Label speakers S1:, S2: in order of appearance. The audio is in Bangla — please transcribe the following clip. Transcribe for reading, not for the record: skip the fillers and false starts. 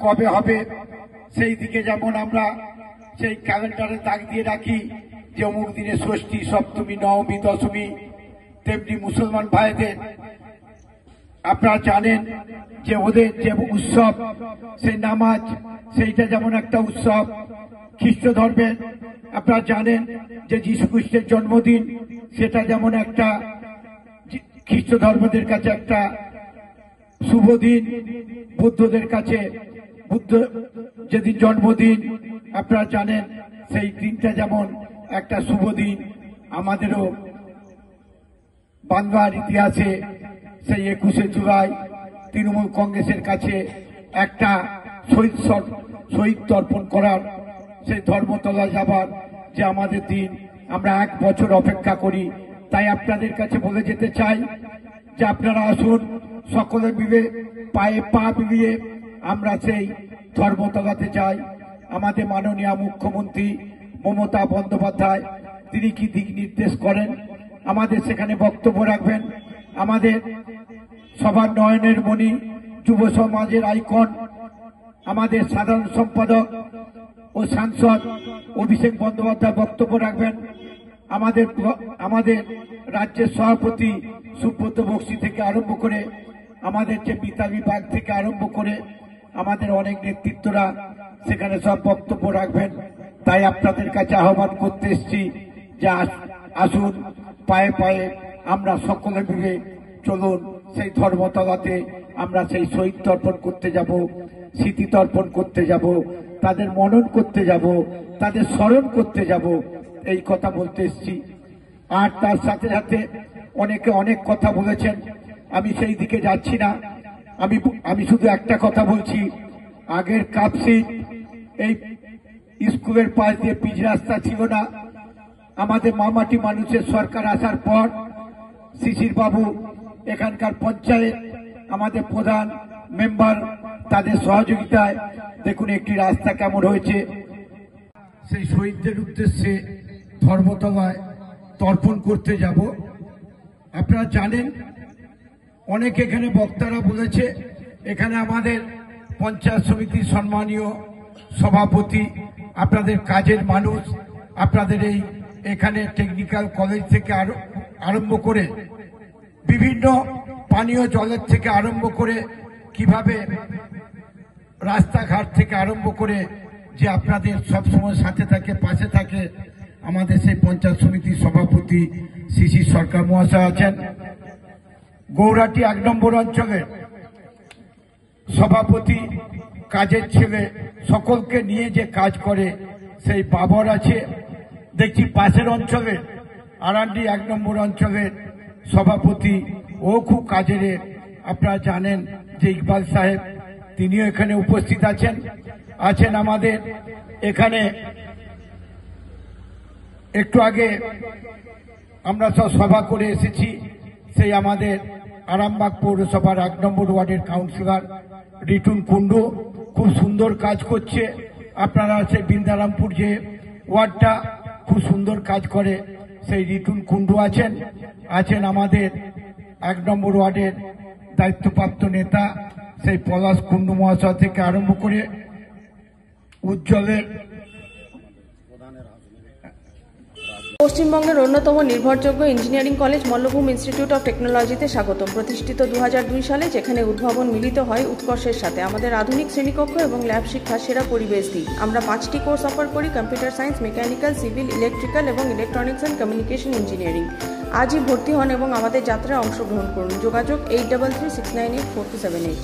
S1: কবে হবে সেই দিকে যেমন আমরা সেই ক্যালেন্ডারে দাগ দিয়ে রাখি যে অমুক দিনে ষষ্ঠী, সপ্তমী, নবমী, দশমী, তেমনি মুসলমান ভাইদের আপনারা জানেন যে ওদের যে উৎসব সেই নামাজ, সেইটা যেমন একটা উৎসব। খ্রিস্ট ধর্মের আপনারা জানেন যে যীশু খ্রিস্টের জন্মদিন, সেটা যেমন একটা খ্রিস্ট ধর্মদের কাছে একটা শুভ দিন। বুদ্ধদের কাছে বুদ্ধ যেদিন জন্মদিন আপনারা জানেন সেই দিনটা যেমন একটা শুভ দিন। আমাদেরও বাংলার ইতিহাসে সেই 21শে জুলাই তৃণমূল কংগ্রেসের কাছে একটা শহীদ তর্পণ করার, সেই ধর্মতলা যাবার যে আমাদের দিন, আমরা 1 বছর অপেক্ষা করি। তাই আপনাদের কাছে বলে যেতে চাই যে আপনারা আসুন, সকলে মিলে পায়ে পা মিলিয়ে আমরা সেই ধর্মতলাতে যাই। আমাদের মাননীয় মুখ্যমন্ত্রী মমতা বন্দ্যোপাধ্যায় তিনি কি দিক নির্দেশ করেন, আমাদের সেখানে বক্তব্য রাখবেন। আমাদের সবার নয়নের মণি, যুব সমাজের আইকন, আমাদের সাধারণ সম্পাদক ও সাংসদ অভিষেক বন্দ্যোপাধ্যায় বক্তব্য রাখবেন। আমাদের রাজ্যের সভাপতি সুব্রত বক্সী থেকে আরম্ভ করে, আমাদের যে মিতালি বাগ থেকে আরম্ভ করে আমাদের অনেক নেতৃত্বরা সেখানে সব বক্তব্য রাখবেন। তাই আপনাদের কাছে আহ্বান করতে এসেছি যে আসুন, পায়ে পায়ে আমরা সকলে মিলে চলুন সেই ধর্মতলাতে আমরা সেই শহীদ তর্পণ করতে যাব, স্মৃতি তর্পণ করতে যাব, তাদের মনন করতে যাব, তাদের স্মরণ করতে যাব, এই কথা বলতে এসেছি। আর তার সাথে সাথে অনেকে অনেক কথা বলেছেন, আমি সেই দিকে যাচ্ছি না। আমি শুধু একটা কথা বলছি, আগের কাপসিট এই স্কুলের পাশ দিয়ে পিচ রাস্তা ছিল না। আমাদের মামাটি মানুষের সরকার আসার পর শিশির বাবু, এখানকার পঞ্চায়েত, আমাদের প্রধান মেম্বার, তাদের সহযোগিতায় দেখুন একটি রাস্তা কেমন হয়েছে। সেই শহীদদের উদ্দেশ্যে ধর্মতলায় তর্পণ করতে যাব। আপনারা জানেন অনেক এখানে বক্তারা বলেছে, এখানে আমাদের পঞ্চায়েত সমিতির সম্মানীয় সভাপতি, আপনাদের কাজের মানুষ, আপনাদের এখানে টেকনিক্যাল কলেজ থেকে আরম্ভ করে বিভিন্ন পানীয় জলের থেকে আরম্ভ করে কিভাবে রাস্তাঘাট থেকে আরম্ভ করে যে আপনাদের সবসময় সাথে থাকে, পাশে থাকে, আমাদের সেই পঞ্চায়েত সমিতির সভাপতি শিশির সরকার মহাশয় আছেন। গৌরাটি 1 নম্বর অঞ্চলের সভাপতি, কাজের ছেলে, সকলকে নিয়ে যে কাজ করে সেই বাবর আছে। দেখছি পাশের অঞ্চলে আরান্ডি 1 নম্বর অঞ্চলের সভাপতি, ও খুব কাজের। আপনারা জানেন যে ইকবাল সাহেব, তিনিও এখানে উপস্থিত আছেন। আমাদের এখানে একটু আগে আমরা সব সভা করে এসেছি, সেই আমাদের আরামবাগ পৌরসভার 1 নম্বর ওয়ার্ডের কাউন্সিলর রিটুন কুন্ডু খুব সুন্দর কাজ করছে। আপনারা সেই বৃন্দারামপুর যে ওয়ার্ডটা খুব সুন্দর কাজ করে, সেই রিটুন কুন্ডু আছেন আমাদের 1 নম্বর ওয়ার্ডের দায়িত্বপ্রাপ্ত নেতা সেই পলাশ কুন্ডু মহাশয় থেকে আরম্ভ করে উজ্জ্বলের।
S2: পশ্চিমবঙ্গের অন্যতম নির্ভরযোগ্য engineering college Mallabhum institute of টেকনোলজিতে স্বাগতম। প্রতিষ্ঠিত 2002 সালে, যেখানে উদ্ভাবন মিলিত হয় উৎকর্ষের সাথে। আমাদের আধুনিক শ্রেণীকক্ষ এবং ল্যাব শিক্ষা সেরা পরিবেশ দিই। আমরা 5টি কোর্স অফার করি: computer science, mechanical, civil, electrical এবং ইলেকট্রনিক্স অ্যান্ড কমিউনিকেশন ইঞ্জিনিয়ারিং। আজই ভর্তি হন এবং আমাদের যাত্রায় অংশগ্রহণ করুন। যোগাযোগ 8336984278।